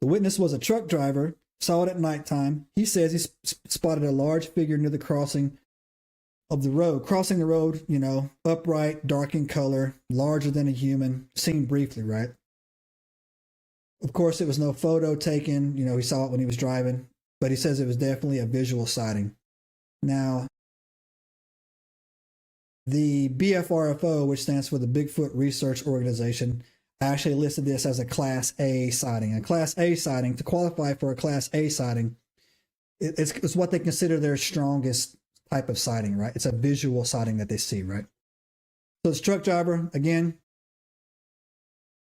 The witness was a truck driver, saw it at nighttime. He says he spotted a large figure near the crossing of the road. Crossing the road, you know, upright, dark in color, larger than a human, seen briefly, right? Of course, it was no photo taken. You know, he saw it when he was driving, but he says it was definitely a visual sighting. Now, the BFRO, which stands for the Bigfoot Research Organization, actually listed this as a Class A sighting. A Class A sighting, to qualify for a Class A sighting, it's what they consider their strongest type of sighting, right? It's a visual sighting that they see, right? So this truck driver, again,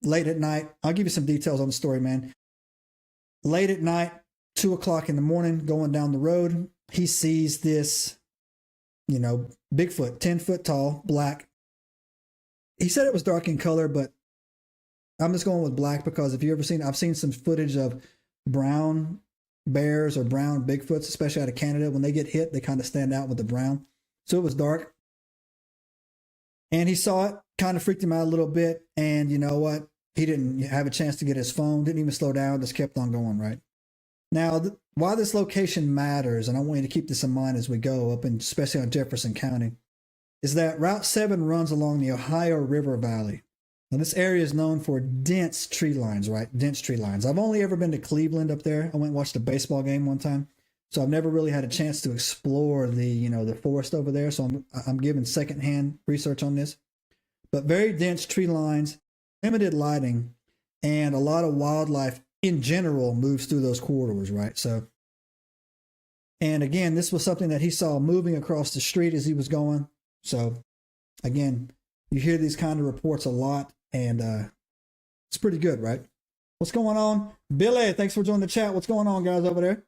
late at night, I'll give you some details on the story, man. Late at night, 2 o'clock in the morning, going down the road, he sees this, you know, Bigfoot, 10 foot tall, black. He said it was dark in color, but I'm just going with black because if you ever seen, I've seen some footage of brown bears or brown Bigfoots, especially out of Canada. When they get hit, they kind of stand out with the brown. So it was dark. And he saw it, kind of freaked him out a little bit. And you know what? He didn't have a chance to get his phone, didn't even slow down, just kept on going, right? Now, why this location matters, and I want you to keep this in mind as we go up, and especially on Jefferson County, is that Route 7 runs along the Ohio River Valley. Now, this area is known for dense tree lines, right? Dense tree lines. I've only ever been to Cleveland up there. I went and watched a baseball game one time. So I've never really had a chance to explore the, you know, the forest over there. So I'm giving secondhand research on this. But very dense tree lines, limited lighting, and a lot of wildlife in general moves through those corridors, right? So, and again, this was something that he saw moving across the street as he was going. So again, you hear these kind of reports a lot, and it's pretty good, right? What's going on? Billy, thanks for joining the chat. What's going on, guys, over there?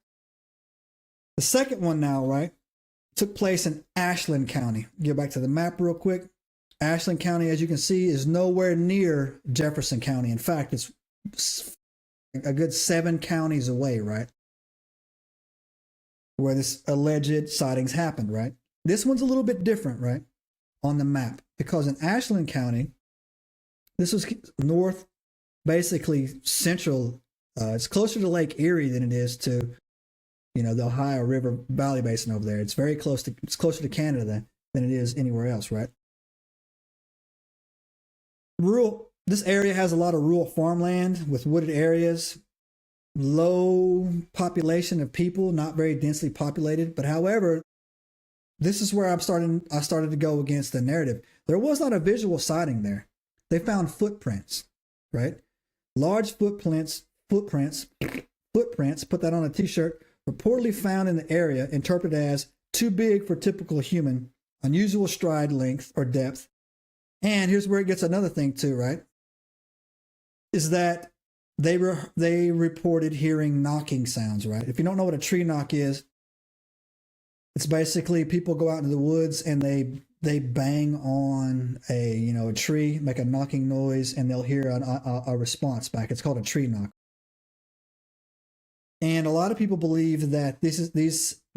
The second one now, right, took place in Ashland County. Get back to the map real quick. Ashland County, as you can see, is nowhere near Jefferson County. In fact, it's a good 7 counties away, right, where this alleged sightings happened, right? This one's a little bit different, right, on the map, because in Ashland County, this was north, basically central. It's closer to Lake Erie than it is to, you know, the Ohio River Valley Basin over there. It's very close to, it's closer to Canada than it is anywhere else, right? This area has a lot of rural farmland with wooded areas, low population of people, not very densely populated. But however, this is where I started to go against the narrative. There was not a visual sighting there. They found footprints, right? Large footprints, put that on a t-shirt, reportedly found in the area, interpreted as too big for typical human, unusual stride length or depth. And here's where it gets another thing too, right? Is that they reported hearing knocking sounds, right? If you don't know what a tree knock is, it's basically people go out into the woods and they bang on a tree, make a knocking noise, and they'll hear a response back. It's called a tree knock. And a lot of people believe that this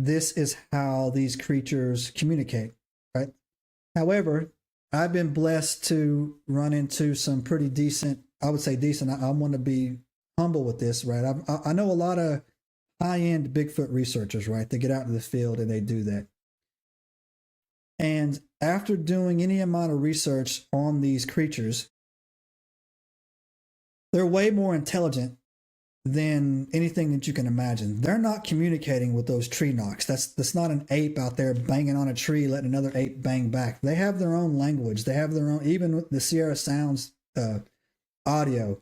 is how these creatures communicate, right? However, I've been blessed to run into some pretty decent, I would say decent. I want to be humble with this, right? I know a lot of high-end Bigfoot researchers, right? They get out in the field and they do that. And after doing any amount of research on these creatures, they're way more intelligent than anything that you can imagine. They're not communicating with those tree knocks. That's not an ape out there banging on a tree, letting another ape bang back. They have their own language. They have their own, even with the Sierra Sounds audio,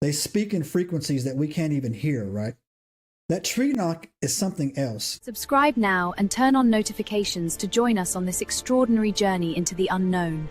they speak in frequencies that we can't even hear, right? That tree knock is something else. Subscribe now and turn on notifications to join us on this extraordinary journey into the unknown.